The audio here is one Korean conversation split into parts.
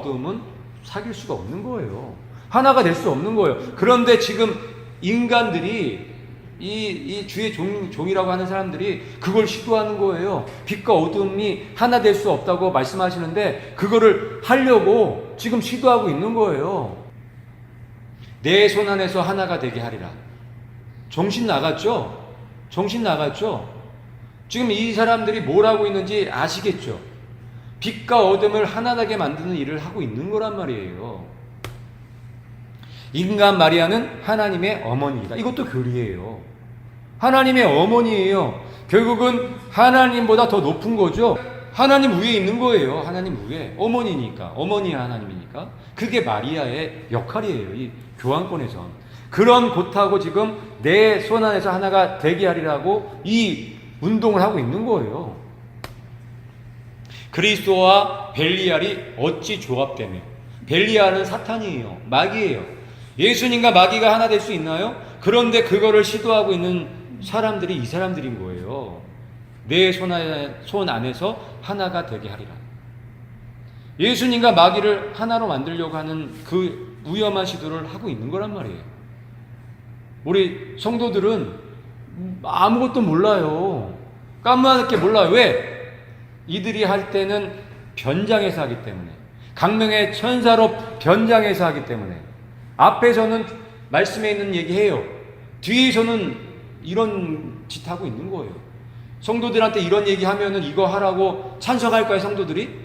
어둠은 사귈 수가 없는 거예요. 하나가 될 수 없는 거예요. 그런데 지금 인간들이 이 주의 종이라고 하는 사람들이 그걸 시도하는 거예요. 빛과 어둠이 하나 될 수 없다고 말씀하시는데 그거를 하려고 지금 시도하고 있는 거예요. 내 손 안에서 하나가 되게 하리라. 정신 나갔죠? 정신 나갔죠? 지금 이 사람들이 뭘 하고 있는지 아시겠죠? 빛과 어둠을 하나 되게 만드는 일을 하고 있는 거란 말이에요. 인간 마리아는 하나님의 어머니이다. 이것도 교리예요. 하나님의 어머니예요. 결국은 하나님보다 더 높은 거죠. 하나님 위에 있는 거예요. 하나님 위에. 어머니니까. 어머니의 하나님이니까. 그게 마리아의 역할이에요. 이 교환권에선. 그런 곳하고 지금 내 손 안에서 하나가 되게 하리라고 이 운동을 하고 있는 거예요. 그리스도와 벨리알이 어찌 조합되며. 벨리알은 사탄이에요. 마귀예요. 예수님과 마귀가 하나 될 수 있나요? 그런데 그거를 시도하고 있는 사람들이 이 사람들인 거예요. 내 손 안에서 하나가 되게 하리라. 예수님과 마귀를 하나로 만들려고 하는 그 위험한 시도를 하고 있는 거란 말이에요. 우리 성도들은 아무것도 몰라요. 까무하게 몰라요. 왜? 이들이 할 때는 변장해서 하기 때문에. 강명의 천사로 변장해서 하기 때문에. 앞에서는 말씀에 있는 얘기해요. 뒤에서는 이런 짓 하고 있는 거예요. 성도들한테 이런 얘기하면은 이거 하라고 찬성할까요, 성도들이?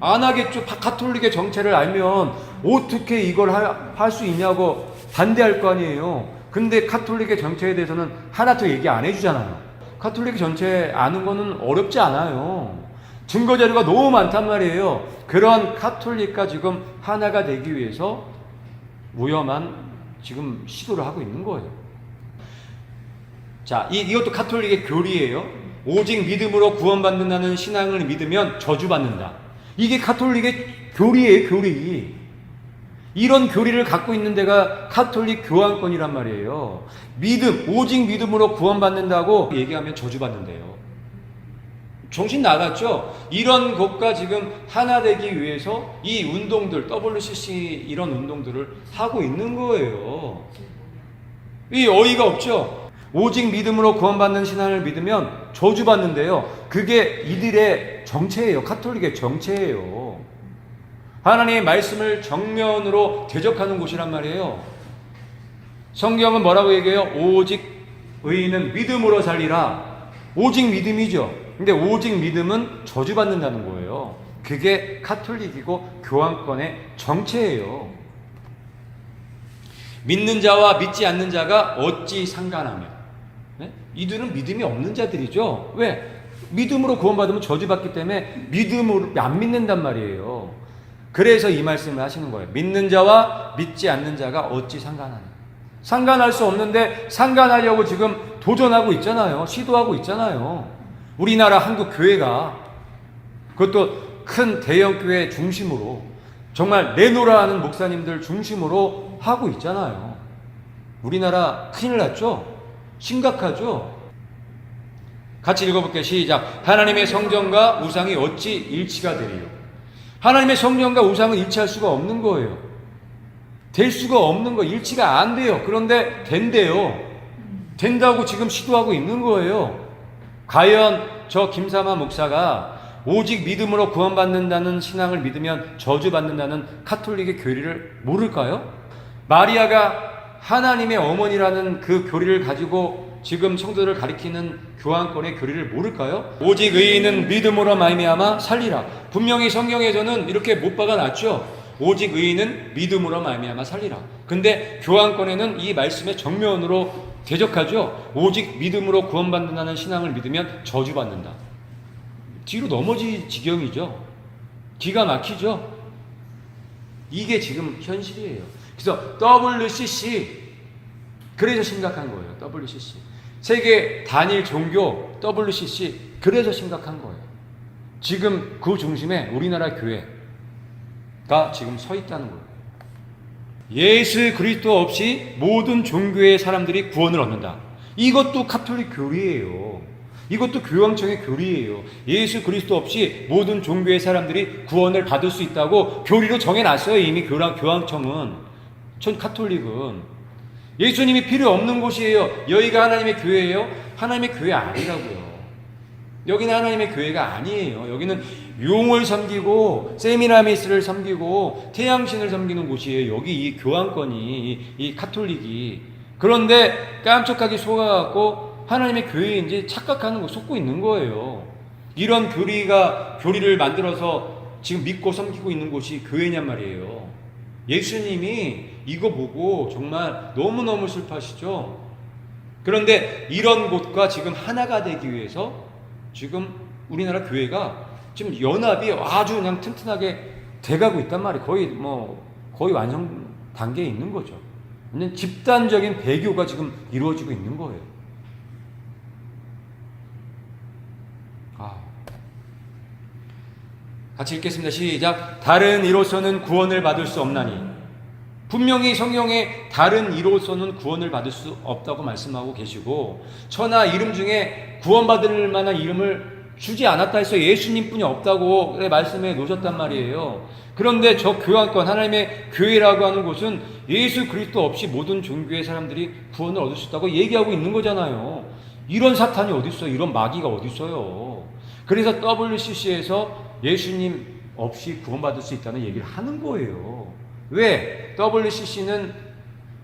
안 하겠죠. 가톨릭의 정체를 알면 어떻게 이걸 할 수 있냐고 반대할 거 아니에요. 근데 가톨릭의 정체에 대해서는 하나도 얘기 안 해주잖아요. 가톨릭의 정체 아는 거는 어렵지 않아요. 증거 자료가 너무 많단 말이에요. 그런 가톨릭과 지금 하나가 되기 위해서 위험한 지금 시도를 하고 있는 거예요. 자, 이것도 가톨릭의 교리예요. 오직 믿음으로 구원받는다는 신앙을 믿으면 저주받는다. 이게 가톨릭의 교리예요, 교리. 이런 교리를 갖고 있는 데가 가톨릭 교환권이란 말이에요. 오직 믿음으로 구원받는다고 얘기하면 저주받는데요. 정신 나갔죠? 이런 것과 지금 하나 되기 위해서 이 운동들, WCC 이런 운동들을 하고 있는 거예요. 이 어이가 없죠? 오직 믿음으로 구원받는 신앙을 믿으면 저주받는데요. 그게 이들의 정체예요. 가톨릭의 정체예요. 하나님의 말씀을 정면으로 대적하는 곳이란 말이에요. 성경은 뭐라고 얘기해요? 오직 의인은 믿음으로 살리라. 오직 믿음이죠. 근데 오직 믿음은 저주받는다는 거예요. 그게 가톨릭이고 교환권의 정체예요. 믿는 자와 믿지 않는 자가 어찌 상관하며. 네? 이들은 믿음이 없는 자들이죠. 왜? 믿음으로 구원받으면 저주받기 때문에 믿음으로 안 믿는단 말이에요. 그래서 이 말씀을 하시는 거예요. 믿는 자와 믿지 않는 자가 어찌 상관하냐. 상관할 수 없는데 상관하려고 지금 도전하고 있잖아요. 시도하고 있잖아요. 우리나라 한국 교회가 그것도 큰 대형 교회 중심으로 정말 내노라 하는 목사님들 중심으로 하고 있잖아요. 우리나라 큰일 났죠? 심각하죠? 같이 읽어볼게요. 시작. 하나님의 성전과 우상이 어찌 일치가 되리요. 하나님의 성전과 우상은 일치할 수가 없는 거예요. 될 수가 없는 거, 일치가 안 돼요. 그런데 된대요. 된다고 지금 시도하고 있는 거예요. 과연 저 김삼하 목사가 오직 믿음으로 구원받는다는 신앙을 믿으면 저주받는다는 가톨릭의 교리를 모를까요? 마리아가 하나님의 어머니라는 그 교리를 가지고 지금 성도들을 가리키는 교환권의 교리를 모를까요? 오직 의인은 믿음으로 말미암아 살리라. 분명히 성경에서는 이렇게 못 박아놨죠. 오직 의인은 믿음으로 말미암아 살리라. 근데 교환권에는 이 말씀의 정면으로 대적하죠. 오직 믿음으로 구원받는다는 신앙을 믿으면 저주받는다. 뒤로 넘어질 지경이죠. 기가 막히죠. 이게 지금 현실이에요. 그래서 WCC, 그래서 심각한 거예요. WCC, 세계 단일 종교 WCC, 그래서 심각한 거예요. 지금 그 중심에 우리나라 교회가 지금 서 있다는 거예요. 예수 그리스도 없이 모든 종교의 사람들이 구원을 얻는다. 이것도 가톨릭 교리예요. 이것도 교황청의 교리예요. 예수 그리스도 없이 모든 종교의 사람들이 구원을 받을 수 있다고 교리로 정해놨어요. 이미 교황청은. 전 카톨릭은. 예수님이 필요 없는 곳이에요. 여기가 하나님의 교회예요? 하나님의 교회 아니라고요. 여기는 하나님의 교회가 아니에요. 여기는 용을 섬기고 세미나미스를 섬기고 태양신을 섬기는 곳이에요. 여기 이 교황권이, 이 카톨릭이. 그런데 깜짝하게 속아갖고 하나님의 교회인지 착각하는 거, 속고 있는 거예요. 이런 교리를 만들어서 지금 믿고 섬기고 있는 곳이 교회냔 말이에요. 예수님이 이거 보고 정말 너무너무 슬퍼하시죠? 그런데 이런 곳과 지금 하나가 되기 위해서 지금 우리나라 교회가 지금 연합이 아주 그냥 튼튼하게 돼가고 있단 말이에요. 거의 완성 단계에 있는 거죠. 완전 집단적인 배교가 지금 이루어지고 있는 거예요. 같이 읽겠습니다. 시작. 다른 이로서는 구원을 받을 수 없나니. 분명히 성경에 다른 이로서는 구원을 받을 수 없다고 말씀하고 계시고, 천하 이름 중에 구원받을 만한 이름을 주지 않았다 해서 예수님뿐이 없다고 말씀해 놓으셨단 말이에요. 그런데 저 교황권, 하나님의 교회라고 하는 곳은 예수 그리스도 없이 모든 종교의 사람들이 구원을 얻을 수 있다고 얘기하고 있는 거잖아요. 이런 사탄이 어디 있어요? 이런 마귀가 어디 있어요? 그래서 WCC에서 예수님 없이 구원받을 수 있다는 얘기를 하는 거예요. 왜? WCC는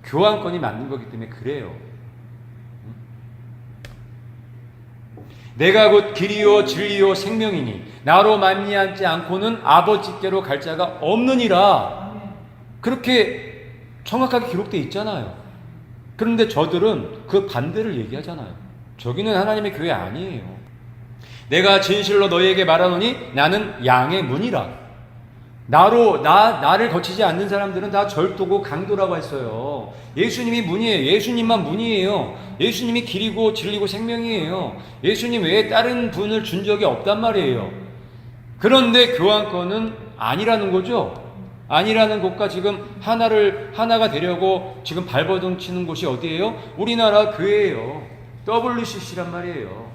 교황권이 맞는 거기 때문에 그래요. 내가 곧 길이요 진리요 생명이니 나로 말미암지 않고는 아버지께로 갈 자가 없느니라. 그렇게 정확하게 기록되어 있잖아요. 그런데 저들은 그 반대를 얘기하잖아요. 저기는 하나님의 교회 아니에요. 내가 진실로 너희에게 말하노니 나는 양의 문이라. 나를 거치지 않는 사람들은 다 절도고 강도라고 했어요. 예수님이 문이에요. 예수님만 문이에요. 예수님이 길이고 진리고 생명이에요. 예수님 외에 다른 분을 준 적이 없단 말이에요. 그런데 교황권은 아니라는 거죠. 아니라는 곳과 지금 하나가 되려고 지금 발버둥 치는 곳이 어디예요? 우리나라 교회예요. WCC란 말이에요.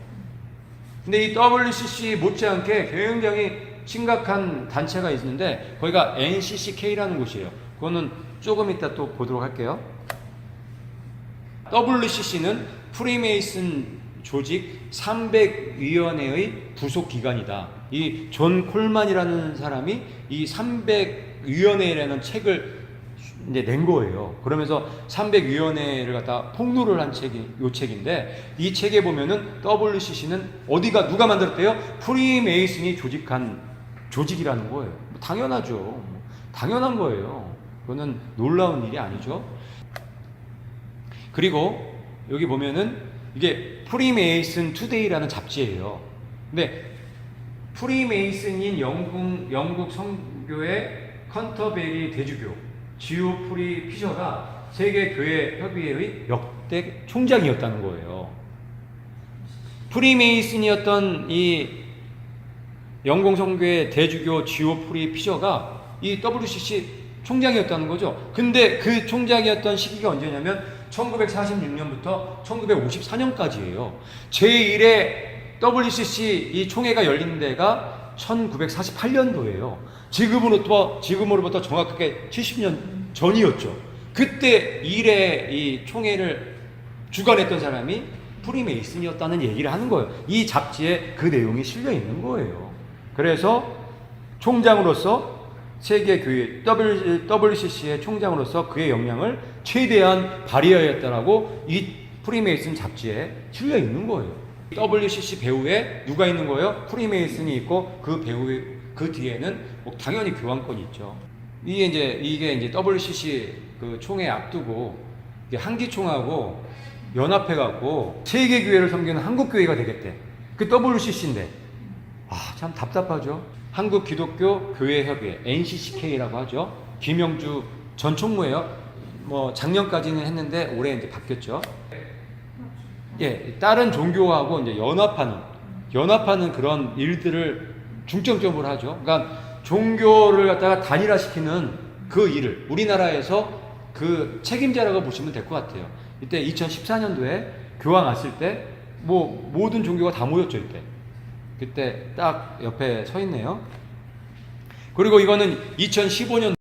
근데 이 WCC 못지않게 굉장히 심각한 단체가 있는데 거기가 NCCK라는 곳이에요. 그거는 조금 이따 또 보도록 할게요. WCC는 프리메이슨 조직 300위원회의 부속 기관이다. 이 존 콜만이라는 사람이 이 300위원회라는 책을 이제 낸 거예요. 그러면서 300위원회를 갖다 폭로를 한 책이 이 책인데, 이 책에 보면은 WCC는 누가 만들었대요? 프리메이슨이 조직한 조직이라는 거예요. 당연하죠. 당연한 거예요. 그거는 놀라운 일이 아니죠. 그리고 여기 보면은 이게 프리메이슨 투데이라는 잡지예요. 근데 프리메이슨인 영국 성교의 컨터베리 대주교 지오프리 피셔가 세계교회협의회의 역대 총장이었다는 거예요. 프리메이슨이었던 이 영국 성교의 대주교 지오프리 피셔가 이 WCC 총장이었다는 거죠. 근데 그 총장이었던 시기가 언제냐면 1946년부터 1954년까지예요. 제1회 WCC 이 총회가 열린 데가 1948년도예요. 지금으로부터 정확하게 70년 전이었죠. 그때 1회 이 총회를 주관했던 사람이 프리메이슨이었다는 얘기를 하는 거예요. 이 잡지에 그 내용이 실려 있는 거예요. 그래서 총장으로서 세계교회 WCC의 총장으로서 그의 역량을 최대한 발휘하였다라고 이 프리메이슨 잡지에 실려 있는 거예요. WCC 배후에 누가 있는 거예요? 프리메이슨이 있고 그 뒤에는 당연히 교황권이 있죠. 이게 이제 WCC 그 총회 앞두고 한기총하고 연합해갖고 세계교회를 섬기는 한국교회가 되겠대. 그 WCC인데 참 답답하죠. 한국기독교교회협의회 NCCK라고 하죠. 김영주 전 총무예요. 작년까지는 했는데 올해 이제 바뀌었죠. 예, 다른 종교하고 이제 연합하는 그런 일들을 중점적으로 하죠. 그러니까 종교를 갖다가 단일화시키는 그 일을 우리나라에서 그 책임자라고 보시면 될 것 같아요. 이때 2014년도에 교황 왔을 때 뭐 모든 종교가 다 모였죠 이때. 그때 딱 옆에 서 있네요. 그리고 이거는 2015년